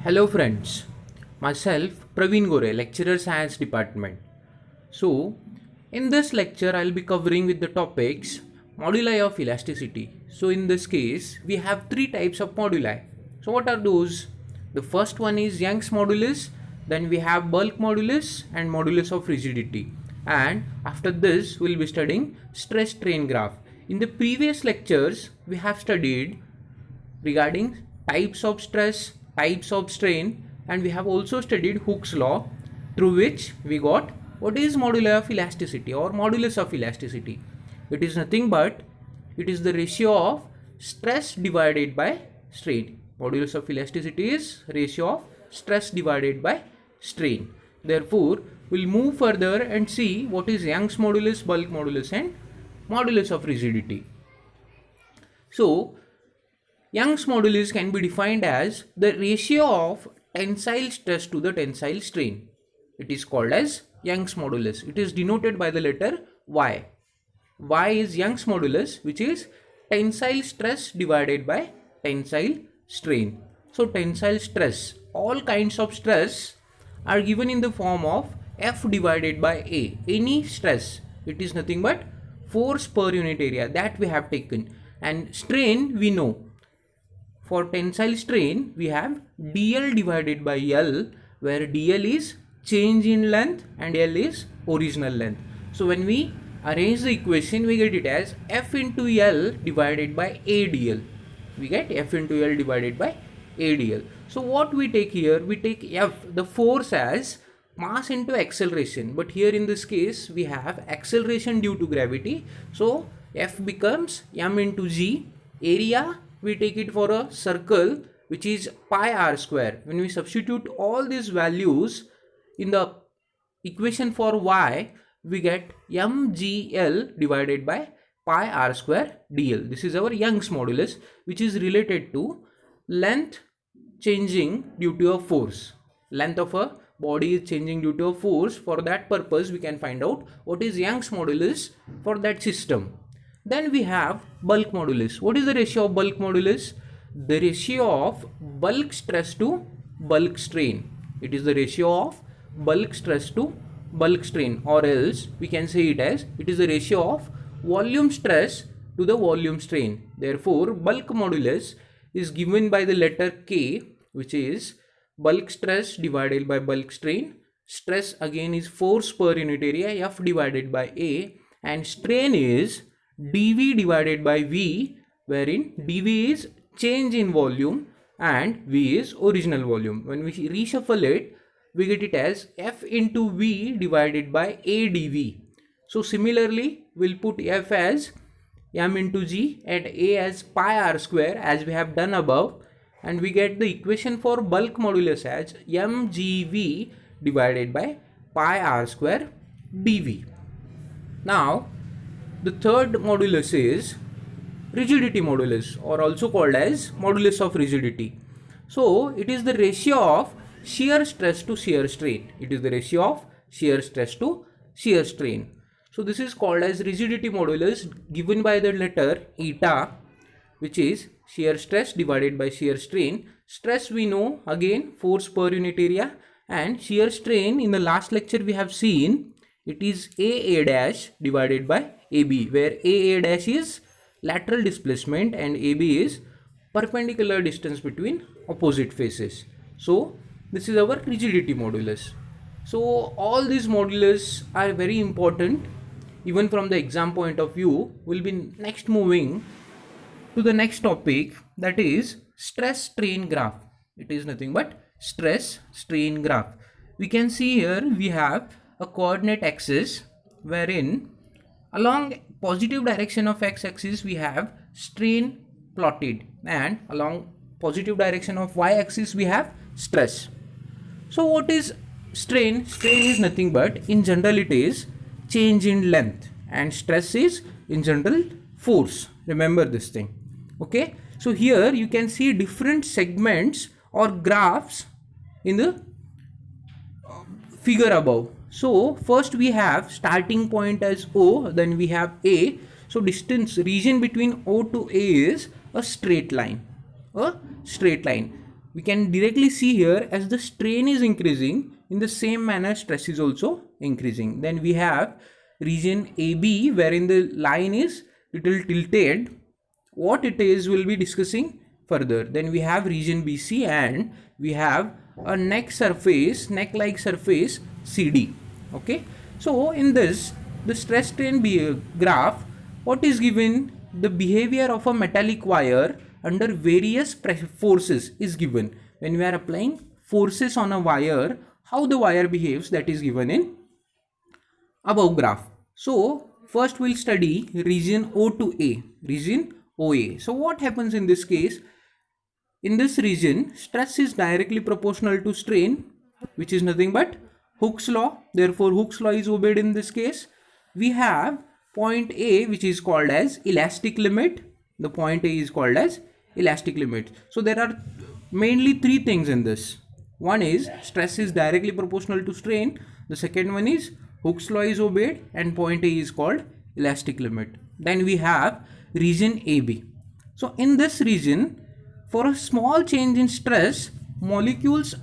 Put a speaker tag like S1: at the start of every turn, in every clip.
S1: Hello friends, myself Praveen Gore, lecturer Science Department. So, in this lecture I'll be covering with the topics Moduli of Elasticity. So in this case we have three types of moduli. So what are those? The first one is Young's modulus, then we have bulk modulus and modulus of rigidity. And after this we'll be studying stress strain graph. In the previous lectures we have studied regarding types of stress, types of strain, and we have also studied Hooke's law, through which we got what is moduli of elasticity or modulus of elasticity. It is nothing but it is the ratio of stress divided by strain. Modulus of elasticity is ratio of stress divided by strain. Therefore, we'll move further and see what is Young's modulus, bulk modulus, and modulus of rigidity. So, Young's modulus can be defined as the ratio of tensile stress to the tensile strain. It is called as Young's modulus. It is denoted by the letter Y. Y is Young's modulus, which is tensile stress divided by tensile strain. So tensile stress, all kinds of stress are given in the form of F divided by A. Any stress, it is nothing but force per unit area that we have taken. And strain we know. For tensile strain, we have dl divided by L, where dl is change in length and L is original length. So when we arrange the equation, we get it as F into L divided by ADL. We get F into L divided by ADL. So what we take here, we take F, the force, as mass into acceleration. But here in this case, we have acceleration due to gravity. So F becomes m into g. Area, we take it for a circle, which is pi r square. When we substitute all these values in the equation for y, we get mgl divided by pi r square dl. This is our Young's modulus, which is related to length changing due to a force. Length of a body is changing due to a force. For that purpose, we can find out what is Young's modulus for that system. Then we have bulk modulus. What is the ratio of bulk modulus? The ratio of bulk stress to bulk strain. It is the ratio of bulk stress to bulk strain, or else we can say it as it is the ratio of volume stress to the volume strain. Therefore, bulk modulus is given by the letter K, which is bulk stress divided by bulk strain. Stress again is force per unit area, F divided by A, and strain is dV divided by V, wherein dV is change in volume and V is original volume. When we reshuffle it, we get it as F into V divided by A dV. So similarly, we'll put F as m into g and A as pi r square, as we have done above, and we get the equation for bulk modulus as mgv divided by pi r square dV. Now, the third modulus is rigidity modulus, or also called as modulus of rigidity. So it is the ratio of shear stress to shear strain. It is the ratio of shear stress to shear strain. So this is called as rigidity modulus, given by the letter eta, which is shear stress divided by shear strain. Stress we know, again force per unit area, and shear strain in the last lecture we have seen it is AA dash divided by AB, where AA dash is lateral displacement and AB is perpendicular distance between opposite faces. So this is our rigidity modulus. So all these modulus are very important even from the exam point of view. We'll be next moving to the next topic, that is stress strain graph. It is nothing but stress strain graph. We can see here we have a coordinate axis, wherein along positive direction of x-axis we have strain plotted, and along positive direction of y-axis we have stress. So what is strain? Strain is nothing but, in general, it is change in length, and stress is in general force. Remember this thing. Okay, so here you can see different segments or graphs in the figure above. So first we have starting point as O, then we have A. So region between O to A is a straight line. we can directly see here, as the strain is increasing, in the same manner stress is also increasing. Then we have region AB, wherein the line is little tilted. What it is we'll be discussing further. Then we have region BC, and we have a neck like surface CD. Okay, so in this, the stress strain graph, what is given? The behavior of a metallic wire under various forces is given. When we are applying forces on a wire, how the wire behaves, that is given in above graph. So first we'll study region O to A, region OA. So what happens in this case? In this region, stress is directly proportional to strain, which is nothing but Hooke's law. Therefore, Hooke's law is obeyed in this case. We have point A, which is called as elastic limit. The point A is called as elastic limit. So there are mainly three things in this. One is stress is directly proportional to strain. The second one is Hooke's law is obeyed, and point A is called elastic limit. Then we have region AB. So in this region, for a small change in stress, molecules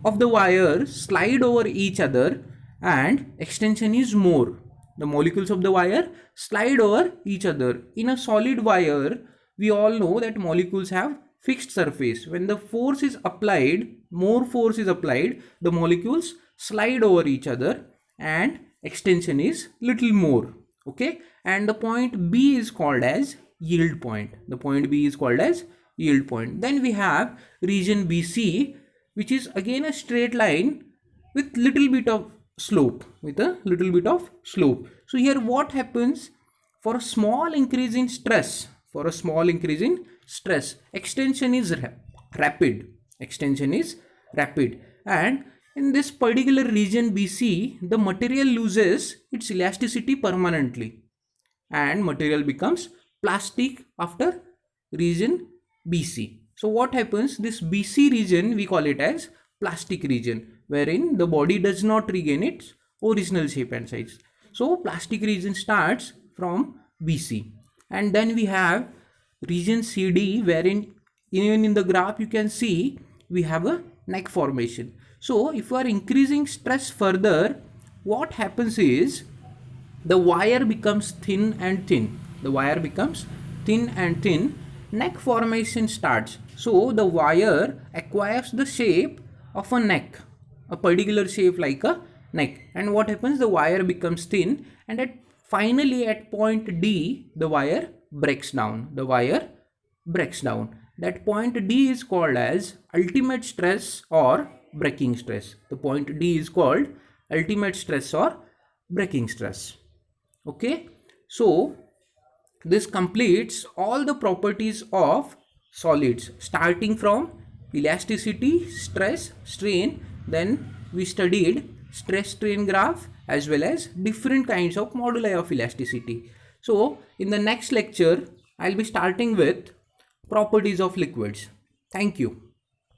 S1: of the wire slide over each other and extension is more. The molecules of the wire slide over each other. In a solid wire, we all know that molecules have fixed surface. When the force is applied, more force is applied, the molecules slide over each other and extension is little more. Okay, and the point B is called as yield point. The point B is called as yield point. Then we have region BC, which is again a straight line with little bit of slope, So here what happens? For a small increase in stress, extension is rapid. And in this particular region BC, the material loses its elasticity permanently and material becomes plastic after region BC. So what happens? This BC region, we call it as plastic region, wherein the body does not regain its original shape and size. So plastic region starts from BC. And then we have region CD, wherein even in the graph you can see we have a neck formation. So if we are increasing stress further, what happens is the wire becomes thin and thin. Neck formation starts. So the wire acquires the shape of a neck, a particular shape like a neck. And what happens? The wire becomes thin, and finally at point D, the wire breaks down. That point D is called as ultimate stress or breaking stress. The point D is called ultimate stress or breaking stress. Okay, so this completes all the properties of solids, starting from elasticity, stress, strain. Then we studied stress strain graph as well as different kinds of moduli of elasticity. So in the next lecture, I'll be starting with properties of liquids. Thank you.